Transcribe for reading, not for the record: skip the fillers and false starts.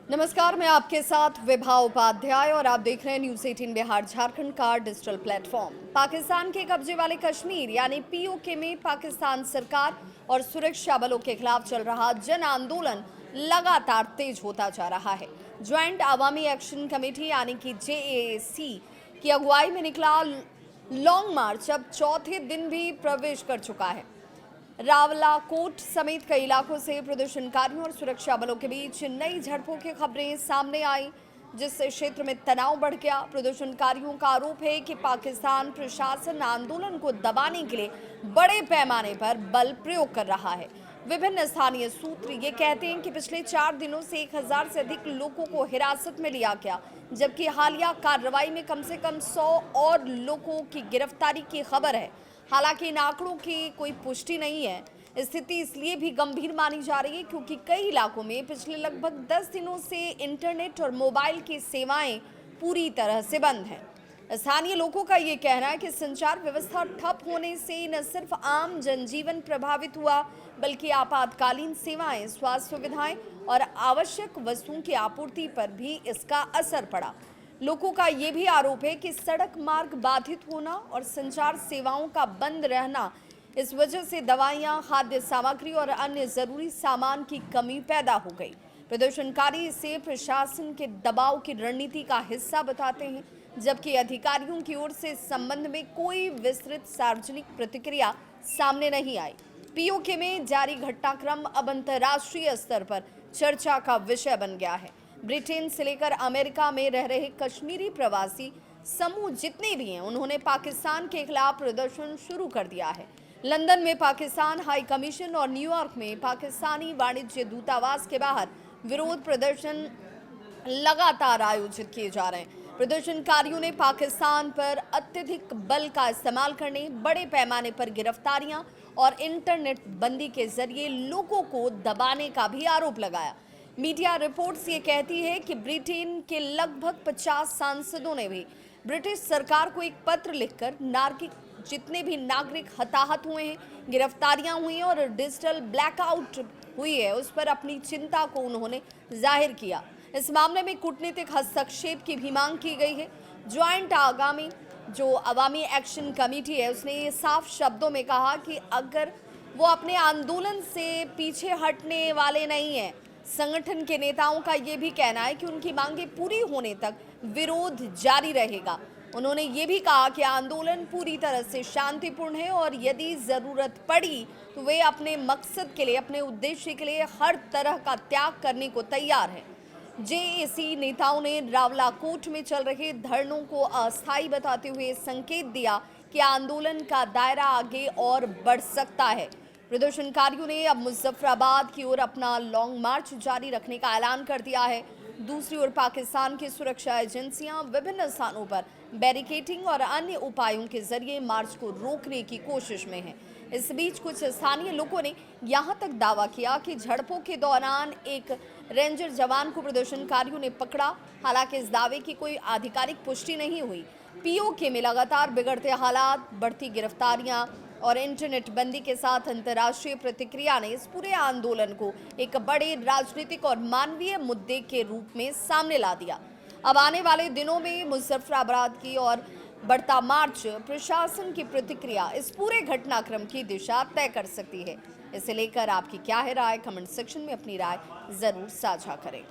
नमस्कार, मैं आपके साथ विभा उपाध्याय और आप देख रहे हैं न्यूज़ 18 बिहार झारखंड का डिजिटल प्लेटफॉर्म। पाकिस्तान के कब्जे वाले कश्मीर यानी पीओके में पाकिस्तान सरकार और सुरक्षा बलों के खिलाफ चल रहा जन आंदोलन लगातार तेज होता जा रहा है। ज्वाइंट अवामी एक्शन कमेटी यानी कि जेएसी की अगुवाई में निकला लॉन्ग मार्च अब चौथे दिन भी प्रवेश कर चुका है। रावलाकोट समेत कई इलाकों से प्रदर्शनकारियों और सुरक्षा बलों के बीच नई झड़पों की खबरें सामने आई, जिससे क्षेत्र में तनाव बढ़ गया। प्रदर्शनकारियों का आरोप है कि पाकिस्तान प्रशासन आंदोलन को दबाने के लिए बड़े पैमाने पर बल प्रयोग कर रहा है। विभिन्न स्थानीय सूत्र ये कहते हैं कि पिछले 4 दिनों से 1000 से अधिक लोगों को हिरासत में लिया गया, जबकि हालिया कार्रवाई में कम से कम 100 और लोगों की गिरफ्तारी की खबर है। हालांकि इन आंकड़ों की कोई पुष्टि नहीं है। स्थिति इसलिए भी गंभीर मानी जा रही है क्योंकि कई इलाकों में पिछले लगभग 10 दिनों से इंटरनेट और मोबाइल की सेवाएं पूरी तरह से बंद हैं। स्थानीय लोगों का ये कहना है कि संचार व्यवस्था ठप होने से न सिर्फ आम जनजीवन प्रभावित हुआ, बल्कि आपातकालीन सेवाएं, स्वास्थ्य सुविधाएं और आवश्यक वस्तुओं की आपूर्ति पर भी इसका असर पड़ा। लोगों का ये भी आरोप है कि सड़क मार्ग बाधित होना और संचार सेवाओं का बंद रहना, इस वजह से दवाइयां, खाद्य सामग्री और अन्य जरूरी सामान की कमी पैदा हो गई। प्रदर्शनकारी इसे प्रशासन के दबाव की रणनीति का हिस्सा बताते हैं, जबकि अधिकारियों की ओर से इस संबंध में कोई विस्तृत सार्वजनिक प्रतिक्रिया सामने नहीं आई। पीओके में जारी घटनाक्रम अब अंतर्राष्ट्रीय स्तर पर चर्चा का विषय बन गया है। ब्रिटेन से लेकर अमेरिका में रह रहे कश्मीरी प्रवासी समूह जितने भी हैं, उन्होंने पाकिस्तान के खिलाफ प्रदर्शन शुरू कर दिया है। लंदन में पाकिस्तान हाई कमीशन और न्यूयॉर्क में पाकिस्तानी वाणिज्य दूतावास के बाहर विरोध प्रदर्शन लगातार आयोजित किए जा रहे हैं। प्रदर्शनकारियों ने पाकिस्तान पर अत्यधिक बल का इस्तेमाल करने, बड़े पैमाने पर गिरफ्तारियां और इंटरनेट बंदी के जरिए लोगों को दबाने का भी आरोप लगाया। मीडिया रिपोर्ट्स ये कहती है कि ब्रिटेन के लगभग 50 सांसदों ने भी ब्रिटिश सरकार को एक पत्र लिखकर जितने भी नागरिक हताहत हुए हैं, गिरफ्तारियां हुई हैं और डिजिटल ब्लैकआउट हुई है, उस पर अपनी चिंता को उन्होंने जाहिर किया। इस मामले में कूटनीतिक हस्तक्षेप की भी मांग की गई है। ज्वाइंट आगामी जो अवामी एक्शन कमेटी है, उसने ये साफ शब्दों में कहा कि अगर वो अपने आंदोलन से पीछे हटने वाले नहीं हैं। संगठन के नेताओं का ये भी कहना है कि उनकी मांगें पूरी होने तक विरोध जारी रहेगा। उन्होंने ये भी कहा कि आंदोलन पूरी तरह से शांतिपूर्ण है और यदि जरूरत पड़ी तो वे अपने मकसद के लिए, अपने उद्देश्य के लिए हर तरह का त्याग करने को तैयार है। जेएसी नेताओं ने रावलाकोट में चल रहे धरनों को अस्थायी बताते हुए संकेत दिया कि आंदोलन का दायरा आगे और बढ़ सकता है। प्रदर्शनकारियों ने अब मुजफ्फराबाद की ओर अपना लॉन्ग मार्च जारी रखने का ऐलान कर दिया है। दूसरी ओर पाकिस्तान की सुरक्षा एजेंसियां विभिन्न स्थानों पर बैरिकेडिंग और अन्य उपायों के जरिए मार्च को रोकने की कोशिश में है। इस बीच कुछ स्थानीय लोगों ने यहां तक दावा किया कि झड़पों के दौरान एक रेंजर जवान को प्रदर्शनकारियों ने पकड़ा। हालांकि इस दावे की कोई आधिकारिक पुष्टि नहीं हुई। पीओके में लगातार बिगड़ते हालात, बढ़ती गिरफ्तारियां और इंटरनेट बंदी के साथ अंतर्राष्ट्रीय प्रतिक्रिया ने इस पूरे आंदोलन को एक बड़े राजनीतिक और मानवीय मुद्दे के रूप में सामने ला दिया। अब आने वाले दिनों में मुजफ्फराबाद की और बढ़ता मार्च प्रशासन की प्रतिक्रिया इस पूरे घटनाक्रम की दिशा तय कर सकती है। इसे लेकर आपकी क्या है राय? कमेंट सेक्शन में अपनी राय जरूर साझा करें।